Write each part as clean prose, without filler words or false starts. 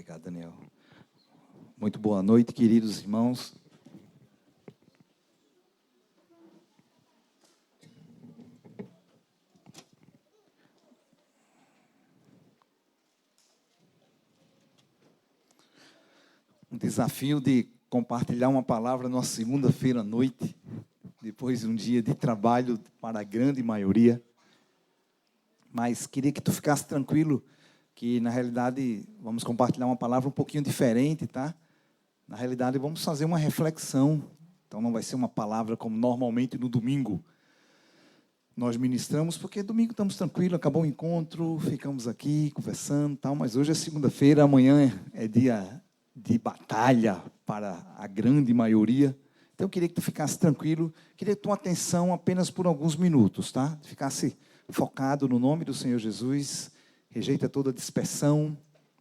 Obrigado, Daniel. Muito boa noite, queridos irmãos. Um desafio de compartilhar uma palavra numa segunda-feira à noite, depois de um dia de trabalho para a grande maioria. Mas queria que tu ficasse tranquilo, que na realidade vamos compartilhar uma palavra um pouquinho diferente, tá? Na realidade vamos fazer uma reflexão, então não vai ser uma palavra como normalmente no domingo nós ministramos, porque domingo estamos tranquilos, acabou o encontro, ficamos aqui conversando e tal, mas hoje é segunda-feira, amanhã é dia de batalha para a grande maioria. Então eu queria que tu ficasse tranquilo, queria tua atenção apenas por alguns minutos, tá? Ficasse focado no nome do Senhor Jesus, rejeita toda dispersão,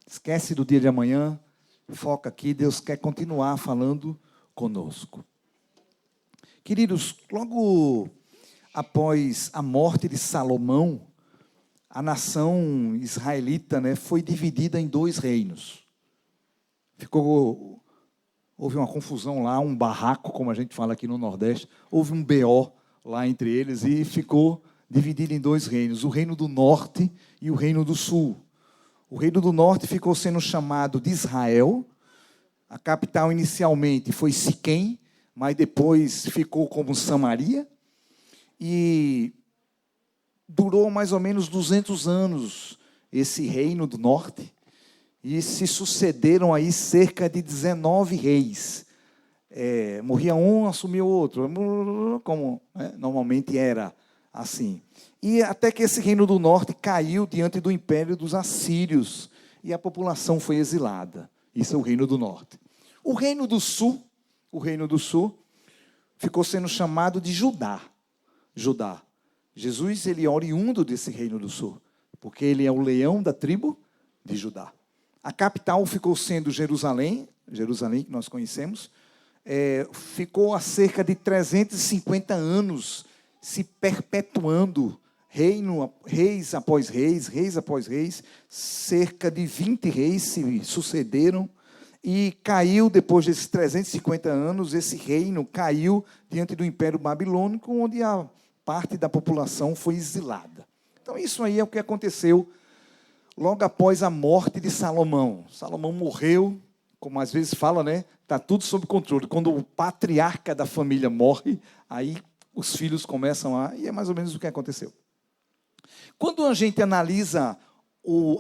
esquece do dia de amanhã, foca aqui, Deus quer continuar falando conosco. Queridos, logo após a morte de Salomão, a nação israelita, foi dividida em dois reinos. Houve uma confusão lá, um barraco, como a gente fala aqui no Nordeste, houve um BO lá entre eles e ficou dividido em dois reinos, o reino do norte e o reino do sul. O reino do norte ficou sendo chamado de Israel, a capital inicialmente foi Siquém, mas depois ficou como Samaria, e durou mais ou menos 200 anos esse reino do norte, e se sucederam aí cerca de 19 reis. Morria um, assumia o outro, como normalmente era assim. E até que esse reino do norte caiu diante do império dos assírios, e a população foi exilada. Isso é o reino do norte. O reino do sul ficou sendo chamado de Judá. Jesus, ele é oriundo desse reino do sul, porque ele é o leão da tribo de Judá. A capital ficou sendo Jerusalém que nós conhecemos, ficou há cerca de 350 anos se perpetuando, reis após reis, cerca de 20 reis se sucederam, e caiu, depois desses 350 anos, esse reino caiu diante do Império Babilônico, onde a parte da população foi exilada. Então isso aí é o que aconteceu logo após a morte de Salomão. Salomão morreu, como às vezes fala, está tudo sob controle. Quando o patriarca da família morre, aí os filhos começam e é mais ou menos o que aconteceu. Quando a gente analisa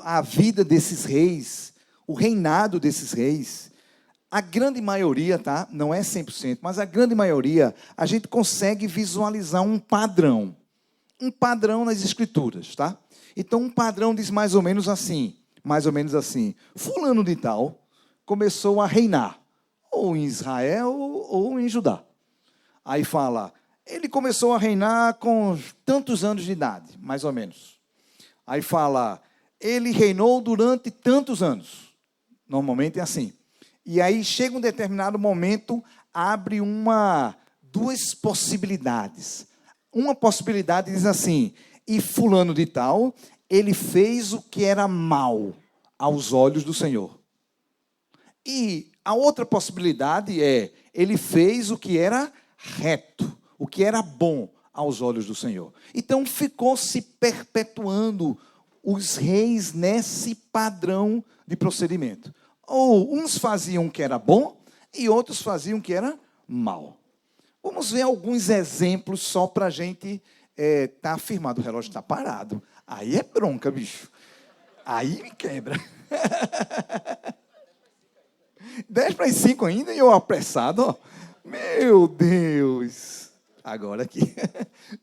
a vida desses reis, o reinado desses reis, a grande maioria, tá? Não é 100%, mas a grande maioria, a gente consegue visualizar um padrão nas escrituras, tá? Então, um padrão diz mais ou menos assim, fulano de tal começou a reinar, ou em Israel, ou em Judá. Aí fala, ele começou a reinar com tantos anos de idade, mais ou menos. Aí fala, ele reinou durante tantos anos. Normalmente é assim. E aí chega um determinado momento, abre duas possibilidades. Uma possibilidade diz assim, e fulano de tal, ele fez o que era mal aos olhos do Senhor. E a outra possibilidade ele fez o que era reto, o que era bom aos olhos do Senhor. Então ficou se perpetuando os reis nesse padrão de procedimento. Ou uns faziam o que era bom e outros faziam o que era mal. Vamos ver alguns exemplos só para a gente estar afirmado. O relógio está parado. Aí é bronca, bicho. Aí me quebra. 10:45 ainda e eu apressado, ó. Meu Deus. Agora aqui.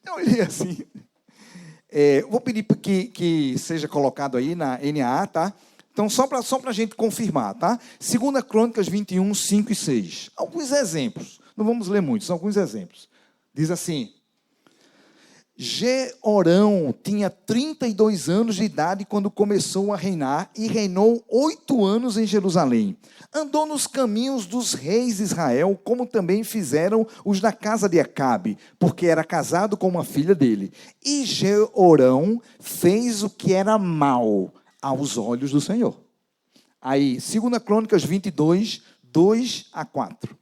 Eu olhei assim. Vou pedir que seja colocado aí na NAA, tá? Então, só para a gente confirmar, tá? 2 Crônicas 21, 5 e 6. Alguns exemplos. Não vamos ler muitos, são alguns exemplos. Diz assim, Jeorão tinha 32 anos de idade quando começou a reinar e reinou 8 anos em Jerusalém. Andou nos caminhos dos reis de Israel, como também fizeram os da casa de Acabe, porque era casado com uma filha dele. E Jeorão fez o que era mal aos olhos do Senhor. Aí, 2 Crônicas 22, 2 a 4.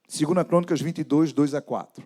2 Crônicas 22, 2 a 4.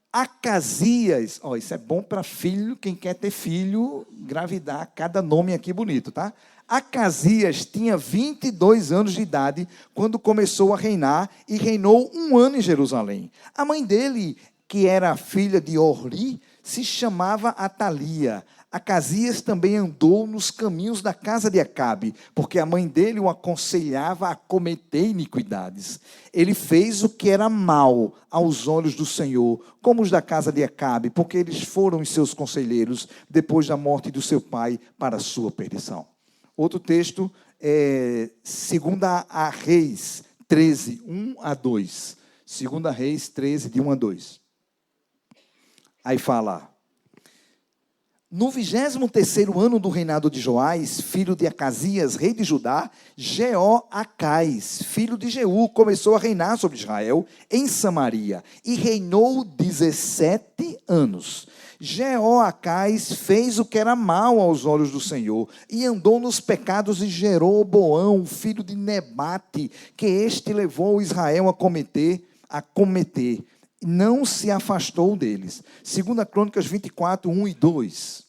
Acasias, isso é bom para filho, quem quer ter filho, engravidar, cada nome aqui bonito, tá? Acasias tinha 22 anos de idade quando começou a reinar e reinou 1 ano em Jerusalém. A mãe dele, que era filha de Orli, se chamava Atalia. Acasias também andou nos caminhos da casa de Acabe, porque a mãe dele o aconselhava a cometer iniquidades. Ele fez o que era mal aos olhos do Senhor, como os da casa de Acabe, porque eles foram os seus conselheiros depois da morte do seu pai para a sua perdição. Outro texto é 2 Reis 13, 1 a 2. 2 Reis 13, de 1 a 2. Aí fala: no 23º ano do reinado de Joás, filho de Acasias, rei de Judá, Jeoacás, filho de Jeú, começou a reinar sobre Israel em Samaria, e reinou 17 anos. Jeoacás fez o que era mal aos olhos do Senhor, e andou nos pecados de Jeroboão, filho de Nebate, que este levou Israel a cometer, não se afastou deles. 2 Crônicas 24, 1 e 2.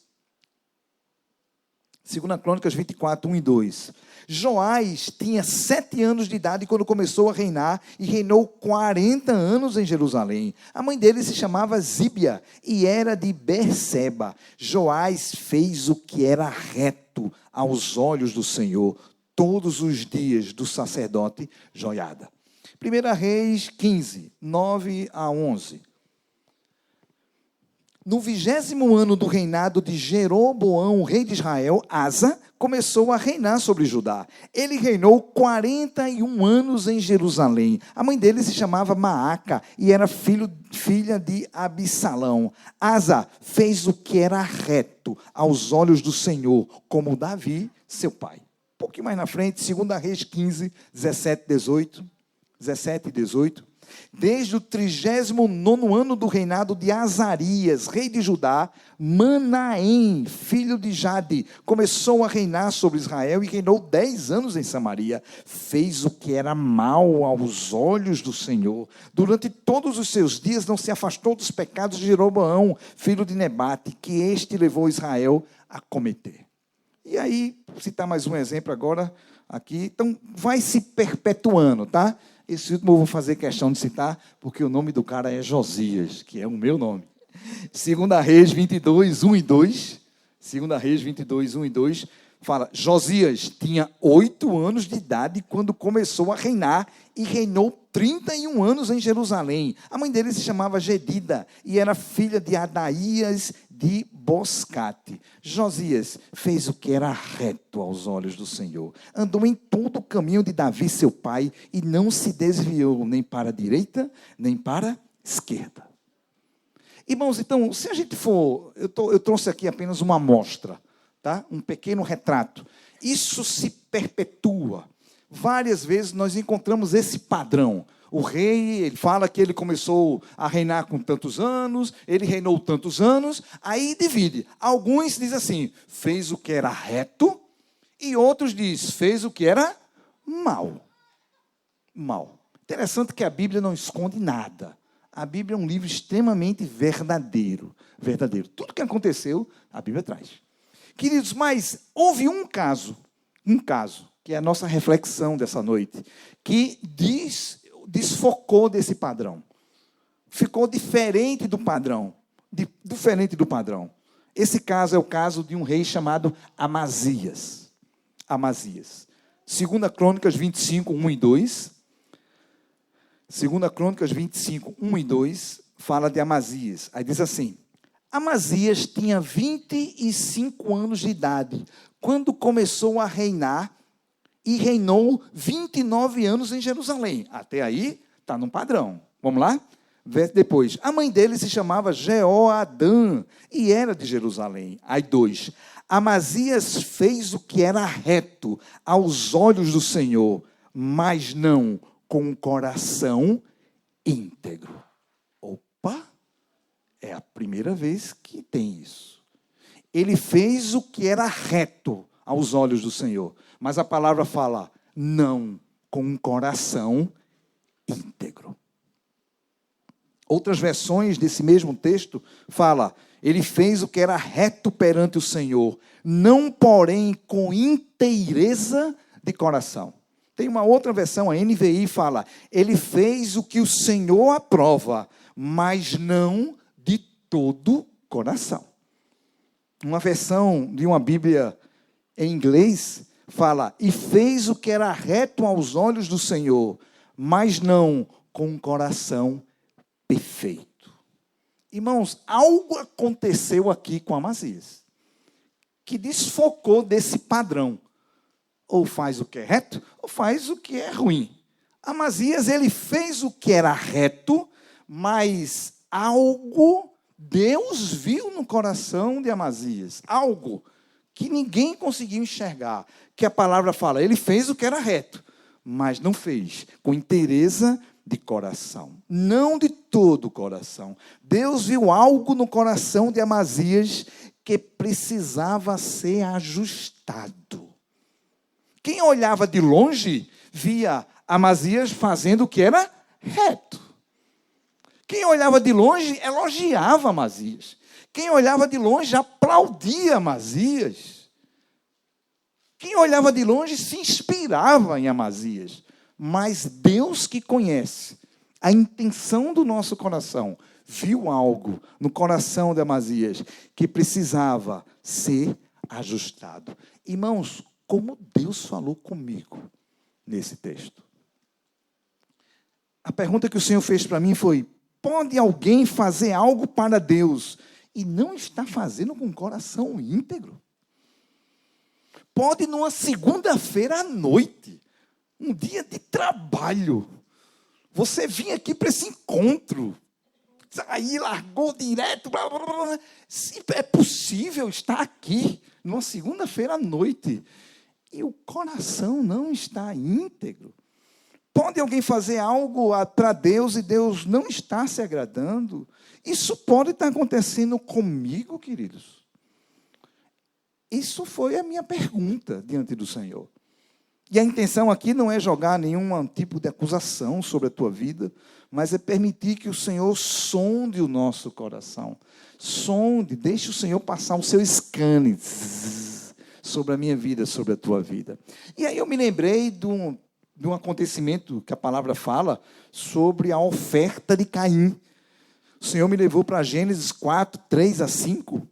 2 Crônicas 24, 1 e 2. Joás tinha 7 anos de idade quando começou a reinar e reinou 40 anos em Jerusalém. A mãe dele se chamava Zíbia e era de Berseba. Joás fez o que era reto aos olhos do Senhor todos os dias do sacerdote Joiada. 1 Reis 15, 9 a 11. No 20º ano do reinado de Jeroboão, rei de Israel, Asa começou a reinar sobre Judá. Ele reinou 41 anos em Jerusalém. A mãe dele se chamava Maaca e era filha de Abissalão. Asa fez o que era reto aos olhos do Senhor, como Davi, seu pai. Um pouquinho mais na frente, 2 Reis 15, 17 e 18. Desde o 39º ano do reinado de Azarias, rei de Judá, Manaém, filho de Jade, começou a reinar sobre Israel e reinou 10 anos em Samaria. Fez o que era mal aos olhos do Senhor. Durante todos os seus dias não se afastou dos pecados de Jeroboão, filho de Nebate, que este levou Israel a cometer. E aí, vou citar mais um exemplo agora aqui. Então, vai se perpetuando, tá? Esse último eu vou fazer questão de citar, porque o nome do cara é Josias, que é o meu nome. 2 Reis 22, 1 e 2. 2 Reis 22, 1 e 2. Fala: Josias tinha 8 anos de idade quando começou a reinar e reinou 31 anos em Jerusalém. A mãe dele se chamava Gedida e era filha de Adaías de Boscate. Josias fez o que era reto aos olhos do Senhor. Andou em todo o caminho de Davi, seu pai, e não se desviou nem para a direita, nem para a esquerda. Irmãos, então, se a gente for... Eu trouxe aqui apenas uma amostra, tá? Um pequeno retrato. Isso se perpetua. Várias vezes nós encontramos esse padrão. O rei, ele fala que ele começou a reinar com tantos anos, ele reinou tantos anos, aí divide. Alguns dizem assim, fez o que era reto, e outros dizem, fez o que era mal. Mal. Interessante que a Bíblia não esconde nada. A Bíblia é um livro extremamente verdadeiro. Verdadeiro. Tudo que aconteceu, a Bíblia traz. Queridos, mas houve um caso, que é a nossa reflexão dessa noite, que desfocou desse padrão. Ficou diferente do padrão. Esse caso é o caso de um rei chamado Amazias. 2 Crônicas 25, 1 e 2. 2 Crônicas 25, 1 e 2, fala de Amazias. Aí diz assim: Amazias tinha 25 anos de idade quando começou a reinar e reinou 29 anos em Jerusalém. Até aí, está num padrão. Vamos lá? Verso depois. A mãe dele se chamava Jeoadã e era de Jerusalém. Aí 2. Amazias fez o que era reto aos olhos do Senhor, mas não com o coração íntegro. Opa! É a primeira vez que tem isso. Ele fez o que era reto aos olhos do Senhor. Mas a palavra fala, não com um coração íntegro. Outras versões desse mesmo texto fala, ele fez o que era reto perante o Senhor, não porém com inteireza de coração. Tem uma outra versão, a NVI fala, ele fez o que o Senhor aprova, mas não de todo coração. Uma versão de uma Bíblia em inglês fala, e fez o que era reto aos olhos do Senhor, mas não com um coração perfeito. Irmãos, algo aconteceu aqui com Amazias, que desfocou desse padrão. Ou faz o que é reto, ou faz o que é ruim. Amazias, ele fez o que era reto, mas algo Deus viu no coração de Amazias. Algo que ninguém conseguiu enxergar. Que a palavra fala, ele fez o que era reto, mas não fez com inteireza de coração. Não de todo o coração. Deus viu algo no coração de Amazias que precisava ser ajustado. Quem olhava de longe, via Amazias fazendo o que era reto. Quem olhava de longe, elogiava Amazias. Quem olhava de longe, aplaudia Amazias. Quem olhava de longe, se inspirava em Amazias. Mas Deus que conhece a intenção do nosso coração, viu algo no coração de Amazias que precisava ser ajustado. Irmãos, como Deus falou comigo nesse texto. A pergunta que o Senhor fez para mim foi, pode alguém fazer algo para Deus e não está fazendo com o coração íntegro? Pode numa segunda-feira à noite, um dia de trabalho, você vir aqui para esse encontro, aí largou direto, blá, blá, blá. Se é possível estar aqui numa segunda-feira à noite e o coração não está íntegro. Pode alguém fazer algo para Deus e Deus não está se agradando? Isso pode estar acontecendo comigo, queridos. Isso foi a minha pergunta diante do Senhor. E a intenção aqui não é jogar nenhum tipo de acusação sobre a tua vida, mas é permitir que o Senhor sonde o nosso coração. Sonde, deixe o Senhor passar o seu scanner sobre a minha vida, sobre a tua vida. E aí eu me lembrei de um acontecimento que a palavra fala sobre a oferta de Caim. O Senhor me levou para Gênesis 4, 3 a 5.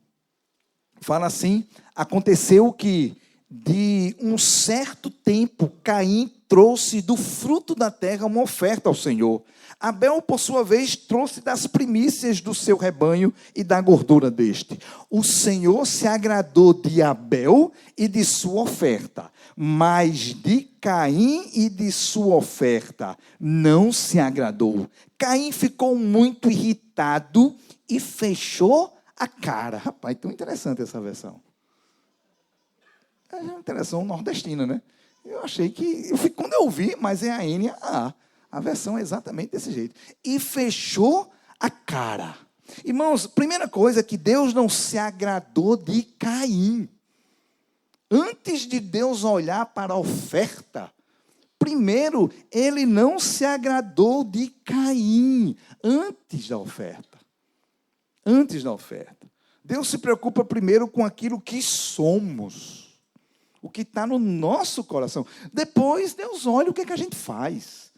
Fala assim, aconteceu que de um certo tempo, Caim trouxe do fruto da terra uma oferta ao Senhor. Abel, por sua vez, trouxe das primícias do seu rebanho e da gordura deste. O Senhor se agradou de Abel e de sua oferta, mas de Caim e de sua oferta não se agradou. Caim ficou muito irritado e fechou a cara. Rapaz, tão interessante essa versão. É uma versão nordestina, né? Eu achei que... quando eu vi, mas é a NAA. A versão é exatamente desse jeito. E fechou a cara. Irmãos, primeira coisa, que Deus não se agradou de Caim. Antes de Deus olhar para a oferta, primeiro, ele não se agradou de Caim. Antes da oferta. Antes da oferta. Deus se preocupa primeiro com aquilo que somos. O que está no nosso coração. Depois, Deus olha o que a gente faz.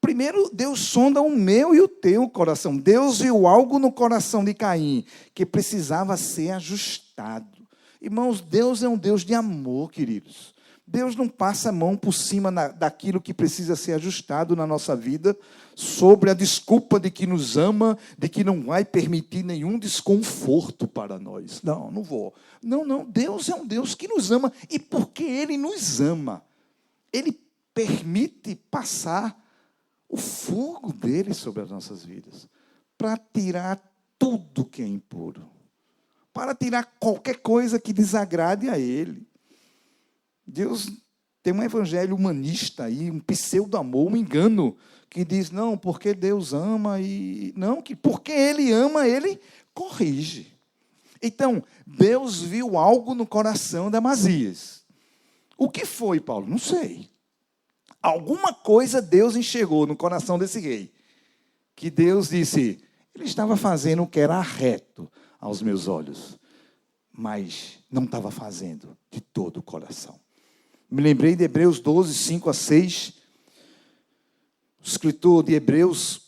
Primeiro, Deus sonda o meu e o teu coração. Deus viu algo no coração de Caim que precisava ser ajustado. Irmãos, Deus é um Deus de amor, queridos. Deus não passa a mão por cima daquilo que precisa ser ajustado na nossa vida, sobre a desculpa de que nos ama, de que não vai permitir nenhum desconforto para nós. Não, não vou. Não, Deus é um Deus que nos ama, e porque Ele nos ama, Ele permite passar o fogo dele sobre as nossas vidas, para tirar tudo que é impuro, para tirar qualquer coisa que desagrade a Ele. Deus tem um evangelho humanista aí, um pseudo-amor, um engano, que diz, não, porque Deus ama, e não, que porque Ele ama, Ele corrige. Então, Deus viu algo no coração de Amazias. O que foi, Paulo? Não sei. Alguma coisa Deus enxergou no coração desse rei, que Deus disse, ele estava fazendo o que era reto aos meus olhos, mas não estava fazendo de todo o coração. Me lembrei de Hebreus 12, 5 a 6, o escritor de Hebreus,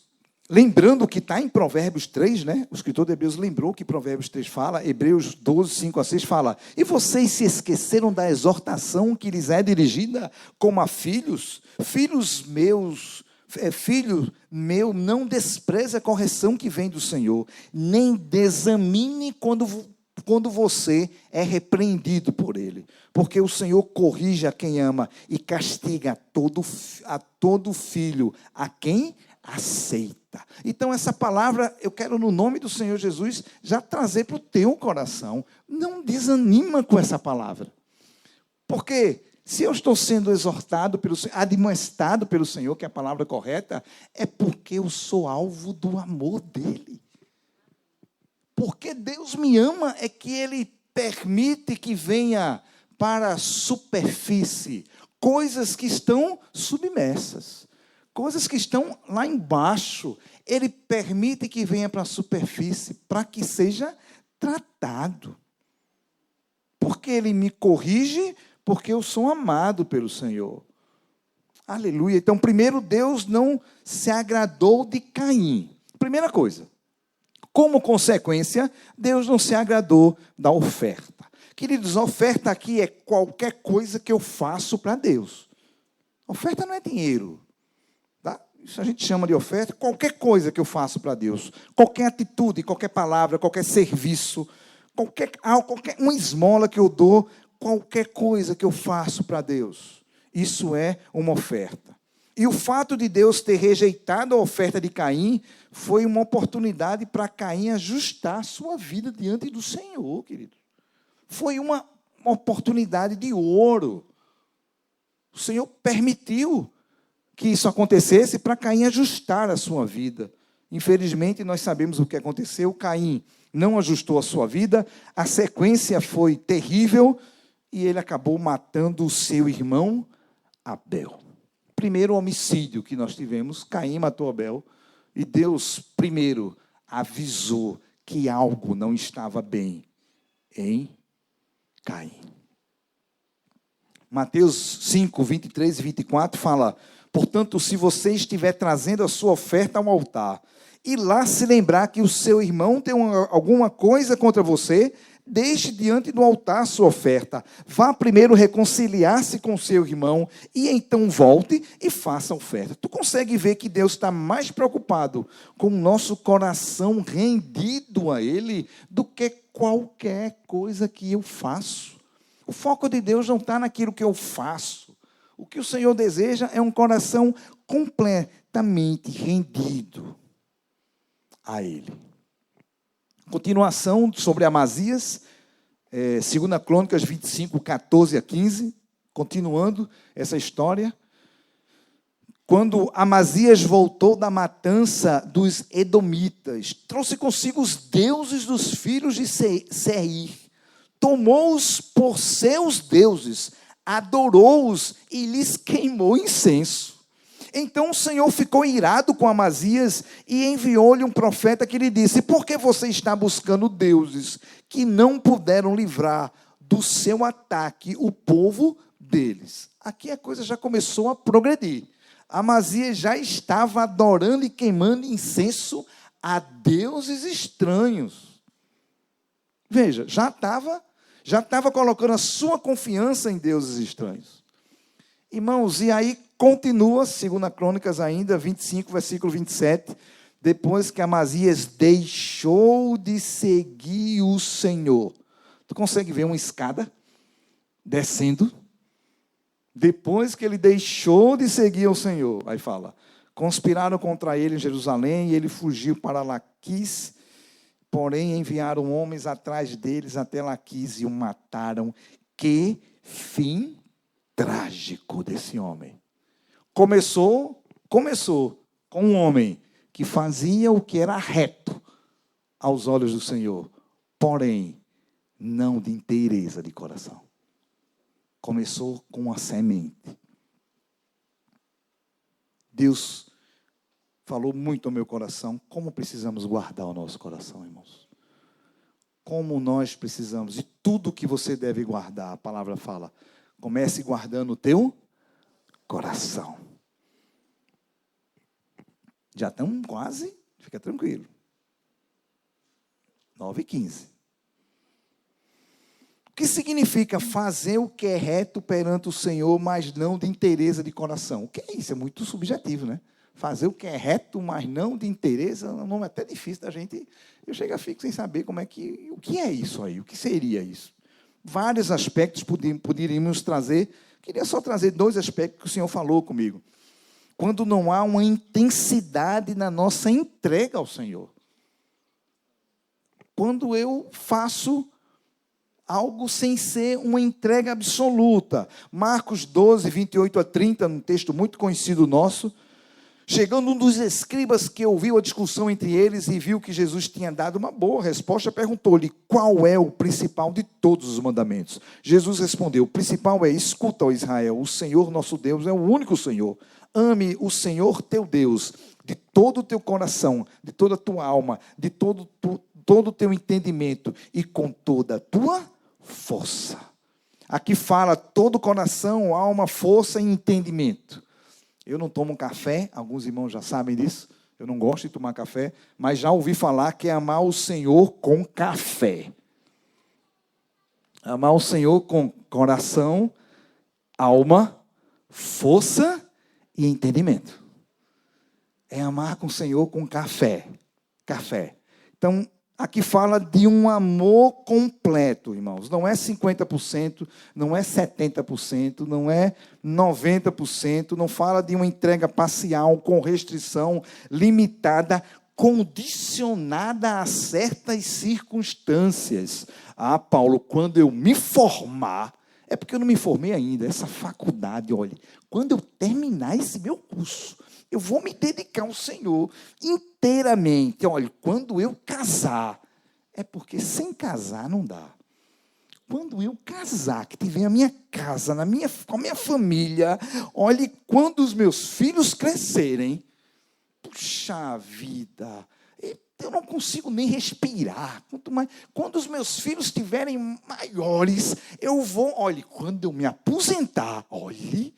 lembrando o que está em Provérbios 3, né? O escritor de Hebreus lembrou que Provérbios 3 fala, Hebreus 12, 5 a 6 fala, e vocês se esqueceram da exortação que lhes é dirigida como a filhos? Filhos meus, filho meu, não despreze a correção que vem do Senhor, nem desamine quando você é repreendido por Ele, porque o Senhor corrige a quem ama e castiga a todo filho, a quem aceita. Então, essa palavra, eu quero, no nome do Senhor Jesus, já trazer para o teu coração. Não desanima com essa palavra. Porque se eu estou sendo exortado pelo Senhor, admoestado pelo Senhor, que é a palavra correta, é porque eu sou alvo do amor dEle. Porque Deus me ama, é que Ele permite que venha para a superfície coisas que estão submersas. Coisas que estão lá embaixo, Ele permite que venha para a superfície, para que seja tratado. Porque Ele me corrige, porque eu sou amado pelo Senhor. Aleluia. Então, primeiro, Deus não se agradou de Caim. Primeira coisa. Como consequência, Deus não se agradou da oferta. Queridos, a oferta aqui é qualquer coisa que eu faço para Deus. Oferta não é dinheiro. Isso a gente chama de oferta, qualquer coisa que eu faço para Deus, qualquer atitude, qualquer palavra, qualquer serviço, uma esmola que eu dou, qualquer coisa que eu faço para Deus, isso é uma oferta. E o fato de Deus ter rejeitado a oferta de Caim foi uma oportunidade para Caim ajustar a sua vida diante do Senhor, querido. Foi uma oportunidade de ouro. O Senhor permitiu que isso acontecesse para Caim ajustar a sua vida. Infelizmente, nós sabemos o que aconteceu. Caim não ajustou a sua vida, a sequência foi terrível e ele acabou matando o seu irmão Abel. Primeiro homicídio que nós tivemos, Caim matou Abel, e Deus primeiro avisou que algo não estava bem em Caim. Mateus 5, 23 e 24 fala, portanto, se você estiver trazendo a sua oferta ao altar, e lá se lembrar que o seu irmão tem alguma coisa contra você, deixe diante do altar a sua oferta. Vá primeiro reconciliar-se com o seu irmão, e então volte e faça a oferta. Tu consegue ver que Deus está mais preocupado com o nosso coração rendido a Ele, do que qualquer coisa que eu faço. O foco de Deus não está naquilo que eu faço. O que o Senhor deseja é um coração completamente rendido a Ele. Continuação sobre Amazias, 2 Crônicas 25, 14 a 15. Continuando essa história. Quando Amazias voltou da matança dos edomitas, trouxe consigo os deuses dos filhos de Seir, tomou-os por seus deuses, adorou-os e lhes queimou incenso. Então o Senhor ficou irado com Amazias e enviou-lhe um profeta que lhe disse, por que você está buscando deuses que não puderam livrar do seu ataque o povo deles? Aqui a coisa já começou a progredir. Amazias já estava adorando e queimando incenso a deuses estranhos. Veja, já estava colocando a sua confiança em deuses estranhos. Irmãos, e aí continua, 2 Crônicas ainda, 25, versículo 27, depois que Amazias deixou de seguir o Senhor. Tu consegue ver uma escada descendo? Depois que ele deixou de seguir o Senhor, aí fala, conspiraram contra ele em Jerusalém e ele fugiu para Laquis, porém enviaram homens atrás deles até Laquis e o mataram. Que fim trágico desse homem. Começou com um homem que fazia o que era reto aos olhos do Senhor, porém não de inteireza de coração. Começou com uma semente. Deus falou muito ao meu coração como precisamos guardar o nosso coração, irmãos. Como nós precisamos, de tudo que você deve guardar, a palavra fala, comece guardando o teu coração. Já estamos quase, fica tranquilo. 9h15. O que significa fazer o que é reto perante o Senhor, mas não de inteireza de coração? O que é isso? É muito subjetivo, né? Fazer o que é reto, mas não de inteireza, é um nome até difícil da gente. Eu chego a ficar sem saber o que é isso aí, o que seria isso. Vários aspectos poderíamos trazer. Queria só trazer 2 aspectos que o Senhor falou comigo. Quando não há uma intensidade na nossa entrega ao Senhor. Quando eu faço algo sem ser uma entrega absoluta. Marcos 12, 28 a 30, num texto muito conhecido nosso. Chegando um dos escribas que ouviu a discussão entre eles e viu que Jesus tinha dado uma boa resposta, perguntou-lhe qual é o principal de todos os mandamentos. Jesus respondeu, o principal é, escuta, ó Israel, o Senhor nosso Deus é o único Senhor. Ame o Senhor teu Deus de todo o teu coração, de toda a tua alma, de todo o teu entendimento e com toda a tua força. Aqui fala todo o coração, alma, força e entendimento. Eu não tomo café, alguns irmãos já sabem disso, eu não gosto de tomar café, mas já ouvi falar que é amar o Senhor com café. Amar o Senhor com coração, alma, força e entendimento. É amar com o Senhor com café. Café. Então, aqui fala de um amor completo, irmãos. Não é 50%, não é 70%, não é 90%, não fala de uma entrega parcial, com restrição, limitada, condicionada a certas circunstâncias. Ah, Paulo, quando eu me formar, é porque eu não me formei ainda, essa faculdade, olha, quando eu terminar esse meu curso, eu vou me dedicar ao Senhor inteiramente. Olha, quando eu casar, é porque sem casar não dá. Quando eu casar, que tiver a minha casa, com a minha família, olhe, quando os meus filhos crescerem, puxa vida, eu não consigo nem respirar. Quando os meus filhos estiverem maiores, eu vou, olhe, quando eu me aposentar, olhe,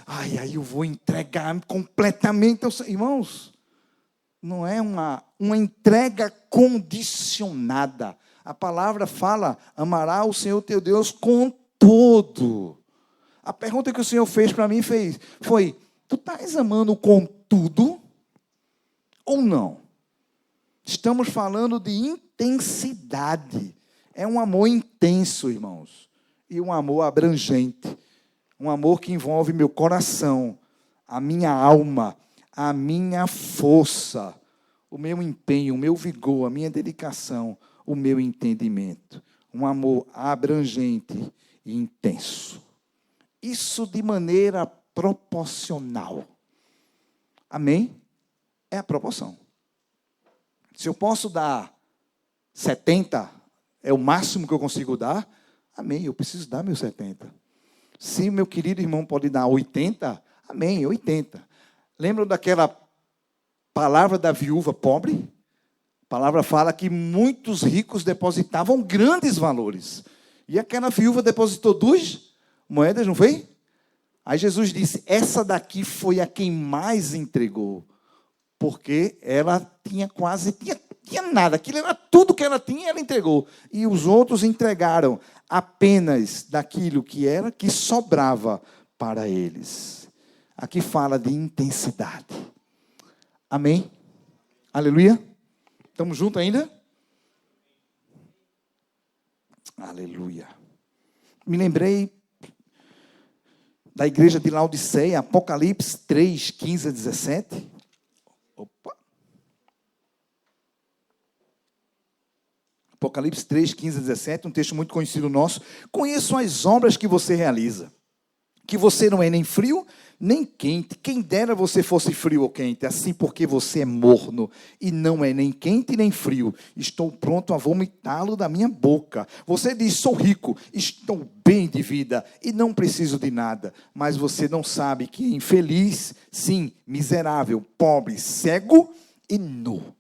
aí eu vou entregar completamente aos irmãos. Não é uma entrega condicionada. A palavra fala, amará o Senhor teu Deus com todo. A pergunta que o Senhor fez para mim foi, tu estás amando com tudo ou não? Estamos falando de intensidade. É um amor intenso, irmãos. E um amor abrangente. Um amor que envolve meu coração, a minha alma, a minha força, o meu empenho, o meu vigor, a minha dedicação, o meu entendimento. Um amor abrangente e intenso. Isso de maneira proporcional. Amém? É a proporção. Se eu posso dar 70, é o máximo que eu consigo dar, amém, eu preciso dar meus 70. Se meu querido irmão pode dar 80, amém, 80. Lembram daquela palavra da viúva pobre? A palavra fala que muitos ricos depositavam grandes valores. E aquela viúva depositou 2 moedas, não foi? Aí Jesus disse, essa daqui foi a quem mais entregou. Porque ela tinha nada. Aquilo era tudo que ela tinha, ela entregou. E os outros entregaram apenas daquilo que sobrava para eles. Aqui fala de intensidade. Amém? Aleluia? Estamos juntos ainda? Aleluia. Me lembrei da igreja de Laodiceia, Apocalipse 3, 15 a 17. Opa. Apocalipse 3, 15 a 17, um texto muito conhecido nosso. Conheço as obras que você realiza. que você não é nem frio, nem quente. Quem dera você fosse frio ou quente, assim porque você é morno e não é nem quente nem frio. Estou pronto a vomitá-lo da minha boca. Você diz, sou rico, estou bem de vida e não preciso de nada. Mas você não sabe que é infeliz, sim, miserável, pobre, cego e nu.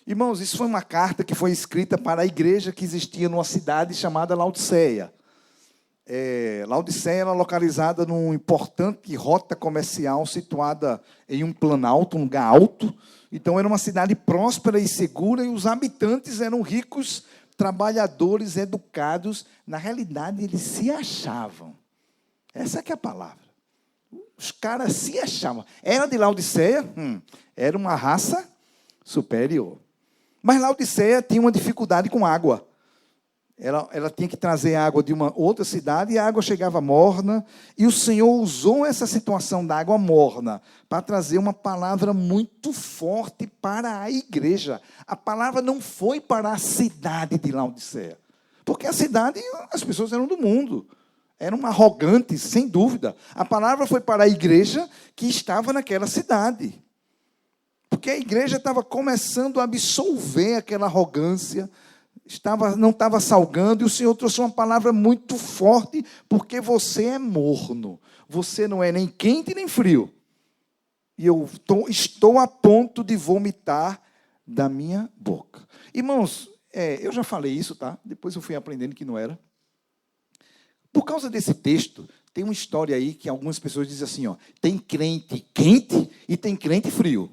Irmãos, isso foi uma carta que foi escrita para a igreja que existia numa cidade chamada Laodiceia. Laodiceia era localizada numa importante rota comercial situada em um planalto, um lugar alto. Então, era uma cidade próspera e segura, e os habitantes eram ricos, trabalhadores, educados. Na realidade, eles se achavam. Essa que é a palavra. Os caras se achavam. Era de Laodiceia, era uma raça superior. Mas Laodiceia tinha uma dificuldade com água. Ela tinha que trazer água de uma outra cidade e a água chegava morna. E o Senhor usou essa situação da água morna para trazer uma palavra muito forte para a igreja. A palavra não foi para a cidade de Laodiceia. Porque a cidade, as pessoas eram do mundo. Eram arrogantes, sem dúvida. A palavra foi para a igreja que estava naquela cidade. Porque a igreja estava começando a absolver aquela arrogância, não estava salgando, e o Senhor trouxe uma palavra muito forte, porque você é morno, você não é nem quente nem frio, e eu estou a ponto de vomitar da minha boca. Irmãos, eu já falei isso, tá? Depois eu fui aprendendo que não era. Por causa desse texto, tem uma história aí que algumas pessoas dizem assim, tem crente quente e tem crente frio.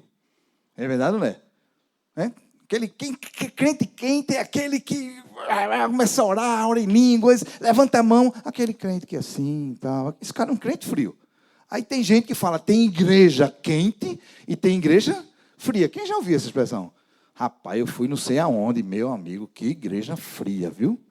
É verdade ou não é? Crente quente é aquele que começa a orar, ora em línguas, levanta a mão. Aquele crente que é assim, tal. Esse cara é um crente frio. Aí tem gente que fala, tem igreja quente e tem igreja fria. Quem já ouviu essa expressão? Rapaz, eu fui não sei aonde, meu amigo, que igreja fria, viu?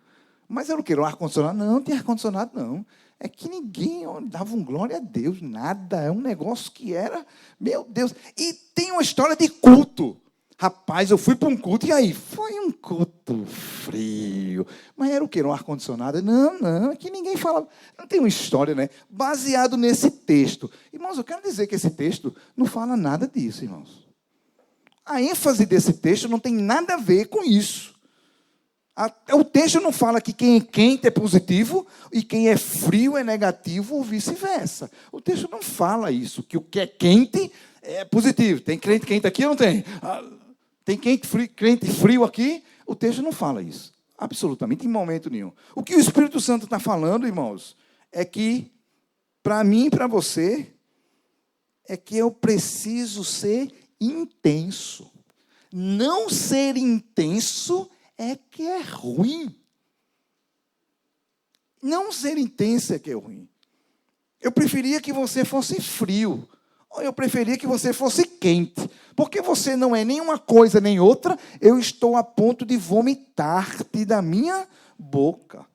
Mas era o quê? O ar-condicionado? Não tem ar-condicionado, não. É que ninguém dava um glória a Deus, nada. É um negócio que era, meu Deus. E tem uma história de culto. Rapaz, eu fui para um culto, e aí? Foi um culto frio. Mas era o quê? Um ar-condicionado? Não, é que ninguém fala. Não tem uma história, né? Baseado nesse texto. Irmãos, eu quero dizer que esse texto não fala nada disso, irmãos. A ênfase desse texto não tem nada a ver com isso. O texto não fala que quem é quente é positivo e quem é frio é negativo ou vice-versa. O texto não fala isso, que o que é quente é positivo. Tem crente quente aqui ou não tem? Tem crente frio aqui? O texto não fala isso. Absolutamente, em momento nenhum. O que o Espírito Santo está falando, irmãos, é que, para mim e para você, é que eu preciso ser intenso. Não ser intenso é que é ruim. Não ser intenso é que é ruim. Eu preferia que você fosse frio. Ou eu preferia que você fosse quente. Porque você não é nem uma coisa nem outra, eu estou a ponto de vomitar-te da minha boca.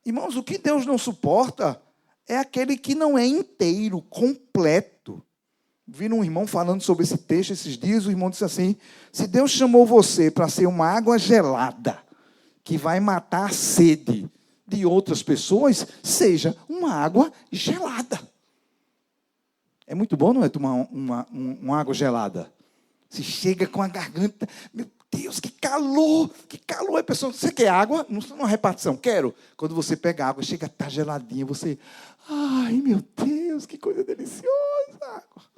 Irmãos, o que Deus não suporta é aquele que não é inteiro, completo. Vi um irmão falando sobre esse texto esses dias, o irmão disse assim, se Deus chamou você para ser uma água gelada, que vai matar a sede de outras pessoas, seja uma água gelada. É muito bom, não é, tomar uma água gelada? Se chega com a garganta, meu Deus, que calor, a pessoa, você quer água? Não é uma repartição, quero. Quando você pega água, chega a estar geladinha, você, ai meu Deus, que coisa deliciosa, água.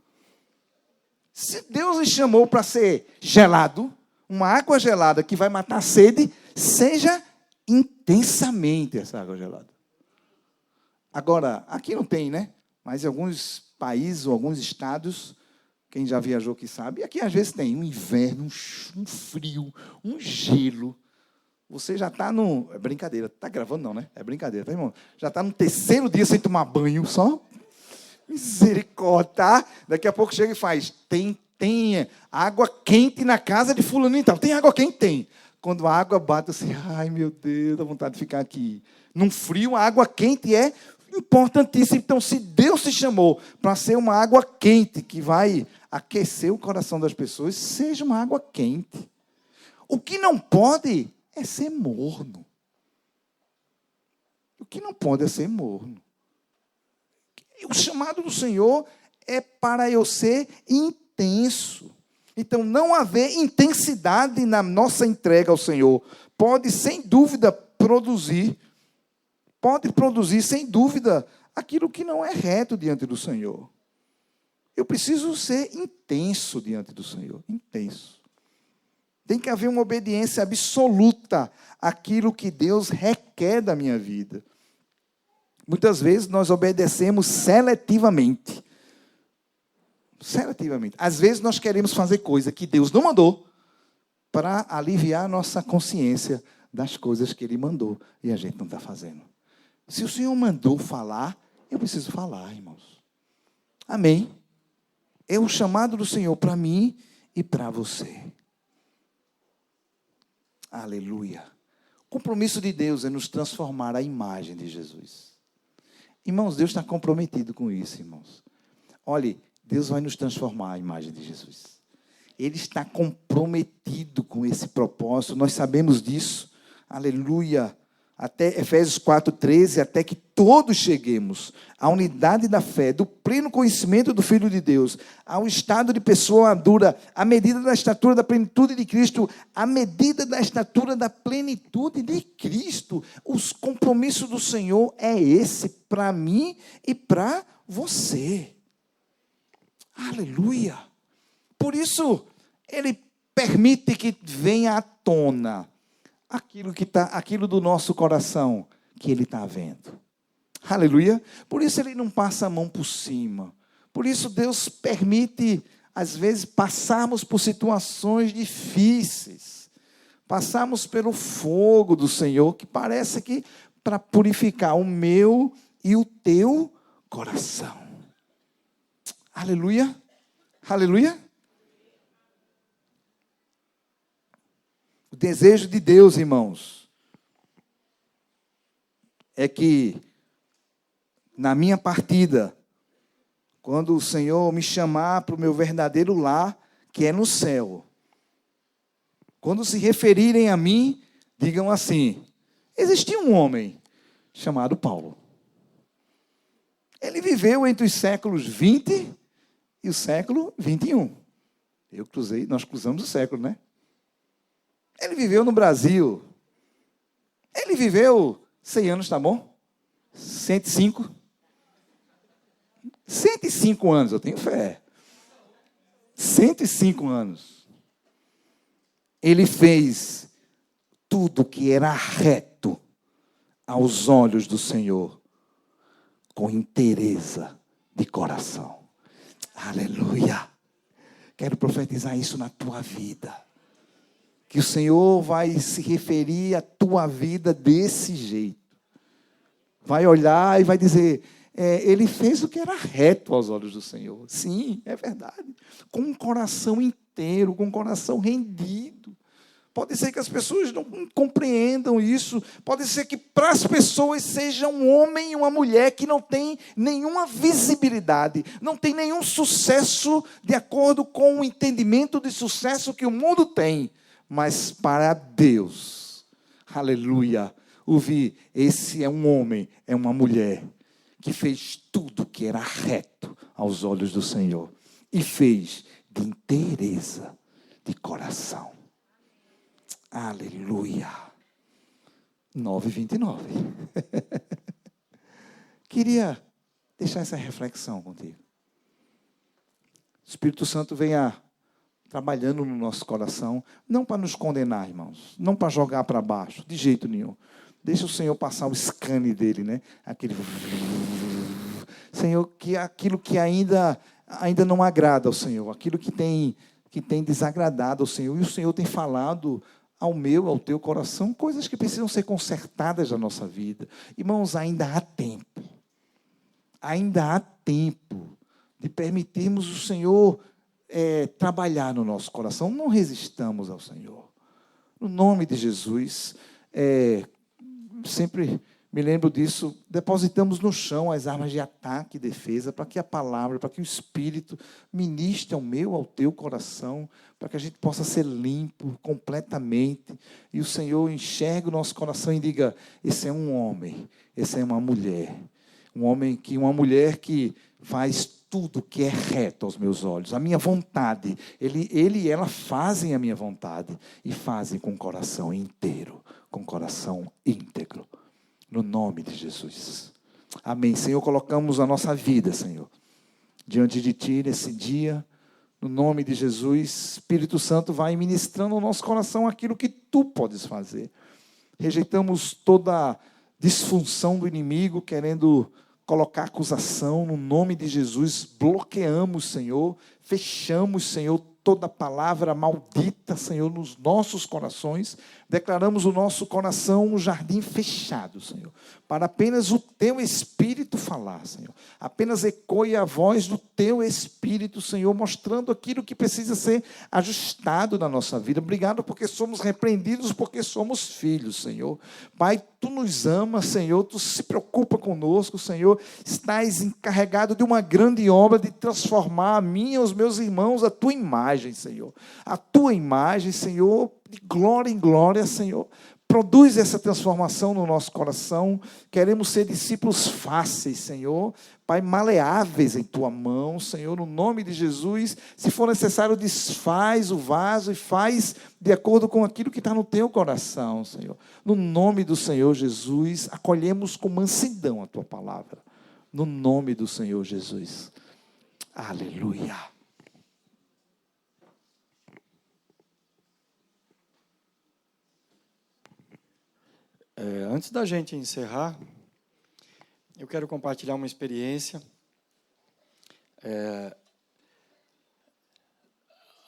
Se Deus lhe chamou para ser gelado, uma água gelada que vai matar a sede, seja intensamente essa água gelada. Agora, aqui não tem, né? Mas em alguns países ou alguns estados, quem já viajou que sabe, aqui às vezes tem um inverno, um frio, um gelo. Você já está no... É brincadeira, está gravando não, né? É brincadeira, tá, irmão? Já está no terceiro dia sem tomar banho só. Misericórdia, tá? Daqui a pouco chega e faz, tem água quente na casa de fulano e tal. Tem água quente? Tem. Quando a água bate assim, ai meu Deus, dá vontade de ficar aqui. Num frio, a água quente é importantíssima. Então, se Deus te chamou para ser uma água quente, que vai aquecer o coração das pessoas, seja uma água quente. O que não pode é ser morno. O que não pode é ser morno. chamado do Senhor é para eu ser intenso. Então, não haver intensidade na nossa entrega ao Senhor pode, sem dúvida, produzir, sem dúvida, aquilo que não é reto diante do Senhor. Eu preciso ser intenso diante do Senhor, intenso. Tem que haver uma obediência absoluta àquilo que Deus requer da minha vida. Muitas vezes nós obedecemos seletivamente. Seletivamente. Às vezes nós queremos fazer coisa que Deus não mandou para aliviar a nossa consciência das coisas que Ele mandou. E a gente não está fazendo. Se o Senhor mandou falar, eu preciso falar, irmãos. Amém? É o chamado do Senhor para mim e para você. Aleluia. O compromisso de Deus é nos transformar à imagem de Jesus. Irmãos, Deus está comprometido com isso, irmãos. Olhe, Deus vai nos transformar à imagem de Jesus. Ele está comprometido com esse propósito, nós sabemos disso. Aleluia. Até Efésios 4:13, até que todos cheguemos à unidade da fé, do pleno conhecimento do Filho de Deus, ao estado de pessoa madura, à medida da estatura da plenitude de Cristo, à medida da estatura da plenitude de Cristo. Os compromissos do Senhor é esse, para mim e para você. Aleluia. Por isso, Ele permite que venha à tona aquilo do nosso coração que Ele está vendo. Aleluia. Por isso Ele não passa a mão por cima. Por isso Deus permite, às vezes, passarmos por situações difíceis. Passarmos pelo fogo do Senhor, que parece que para purificar o meu e o teu coração. Aleluia. Aleluia. O desejo de Deus, irmãos, é que na minha partida, quando o Senhor me chamar para o meu verdadeiro lar, que é no céu, quando se referirem a mim, digam assim: existia um homem chamado Paulo. Ele viveu entre os séculos 20 e o século 21. Nós cruzamos o século, né? Ele viveu no Brasil. Ele viveu 100 anos, tá bom? 105. 105 anos, eu tenho fé. 105 anos. Ele fez tudo que era reto aos olhos do Senhor, com inteireza de coração. Aleluia. Quero profetizar isso na tua vida. Que o Senhor vai se referir à tua vida desse jeito. Vai olhar e vai dizer, ele fez o que era reto aos olhos do Senhor. Sim, é verdade. Com um coração inteiro, com um coração rendido. Pode ser que as pessoas não compreendam isso. Pode ser que para as pessoas seja um homem e uma mulher que não tem nenhuma visibilidade, não tem nenhum sucesso de acordo com o entendimento de sucesso que o mundo tem. Mas para Deus, aleluia, ouvir, esse é um homem, é uma mulher que fez tudo que era reto aos olhos do Senhor e fez de inteireza de coração. Aleluia. 9:29. Queria deixar essa reflexão contigo. O Espírito Santo venha trabalhando no nosso coração, não para nos condenar, irmãos, não para jogar para baixo, de jeito nenhum. Deixa o Senhor passar o scanne dele, né? Aquele Senhor, que aquilo que ainda não agrada ao Senhor, aquilo que tem desagradado ao Senhor, e o Senhor tem falado ao meu, ao teu coração, coisas que precisam ser consertadas na nossa vida. Irmãos, ainda há tempo. Ainda há tempo de permitirmos o Senhor trabalhar no nosso coração. Não resistamos ao Senhor. No nome de Jesus, sempre me lembro disso, depositamos no chão as armas de ataque e defesa, para que a palavra, para que o Espírito ministre ao meu, ao teu coração, para que a gente possa ser limpo completamente, e o Senhor enxergue o nosso coração e diga, esse é um homem, essa é uma mulher, uma mulher que faz tudo que é reto aos meus olhos. A minha vontade, Ele e ela fazem a minha vontade e fazem com o coração inteiro, com o coração íntegro. No nome de Jesus. Amém. Senhor, colocamos a nossa vida, Senhor, diante de Ti nesse dia. No nome de Jesus, Espírito Santo vai ministrando no nosso coração aquilo que Tu podes fazer. Rejeitamos toda disfunção do inimigo, querendo colocar acusação. No nome de Jesus, bloqueamos, Senhor, fechamos, Senhor, toda palavra maldita, Senhor, nos nossos corações. Declaramos o nosso coração um jardim fechado, Senhor, para apenas o Teu Espírito falar, Senhor. Apenas ecoe a voz do Teu Espírito, Senhor, mostrando aquilo que precisa ser ajustado na nossa vida. Obrigado porque somos repreendidos, porque somos filhos, Senhor. Pai, Tu nos amas, Senhor, Tu se preocupa conosco, Senhor. Estás encarregado de uma grande obra de transformar a mim e os meus irmãos a Tua imagem, Senhor. A Tua imagem, Senhor, de glória em glória, Senhor. Produz essa transformação no nosso coração. Queremos ser discípulos fáceis, Senhor. Pai, maleáveis em Tua mão, Senhor, no nome de Jesus. Se for necessário, desfaz o vaso e faz de acordo com aquilo que está no Teu coração, Senhor. No nome do Senhor Jesus, acolhemos com mansidão a Tua palavra. No nome do Senhor Jesus. Aleluia. Antes da gente encerrar, eu quero compartilhar uma experiência.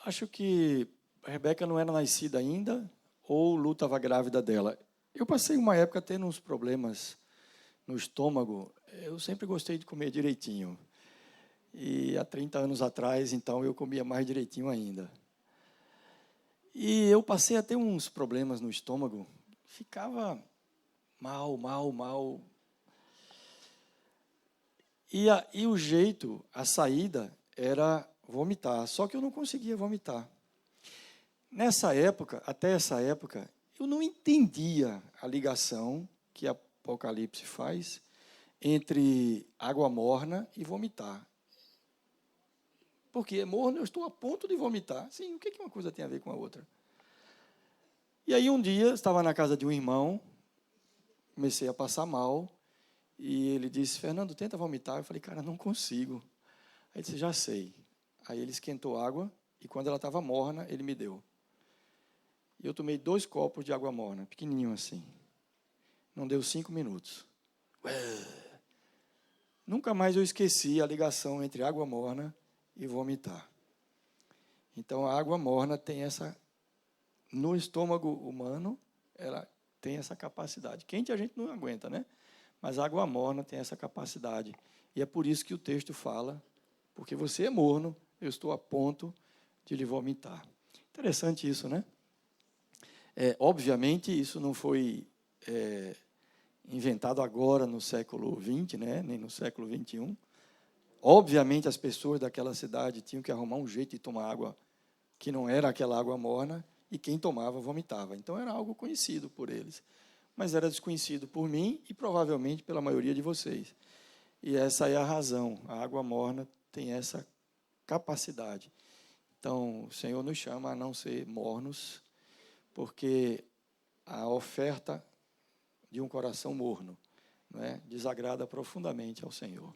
Acho que a Rebeca não era nascida ainda, ou Lu estava grávida dela. Eu passei uma época tendo uns problemas no estômago. Eu sempre gostei de comer direitinho. E há 30 anos atrás, então, eu comia mais direitinho ainda. E eu passei a ter uns problemas no estômago. Ficava mal. E o jeito, a saída, era vomitar. Só que eu não conseguia vomitar. Nessa época, até essa época, eu não entendia a ligação que Apocalipse faz entre água morna e vomitar. Porque é morno, eu estou a ponto de vomitar. Sim, o que uma coisa tem a ver com a outra? E aí um dia, estava na casa de um irmão, comecei a passar mal, e ele disse, Fernando, tenta vomitar. Eu falei, cara, não consigo. Aí ele disse, já sei. Aí ele esquentou água, e quando ela estava morna, ele me deu. E eu tomei 2 copos de água morna, pequenininho assim. Não deu 5 minutos. Nunca mais eu esqueci a ligação entre água morna e vomitar. Então, a água morna tem essa... No estômago humano, ela tem essa capacidade. Quente a gente não aguenta, né? Mas a água morna tem essa capacidade. E é por isso que o texto fala, porque você é morno, eu estou a ponto de lhe vomitar. Interessante isso, né? Obviamente, isso não foi inventado agora no século XX, né? Nem no século XXI. Obviamente, as pessoas daquela cidade tinham que arrumar um jeito de tomar água que não era aquela água morna, e quem tomava vomitava. Então, era algo conhecido por eles. Mas era desconhecido por mim e provavelmente pela maioria de vocês. E essa é a razão. A água morna tem essa capacidade. Então, o Senhor nos chama a não ser mornos, porque a oferta de um coração morno, não é, desagrada profundamente ao Senhor.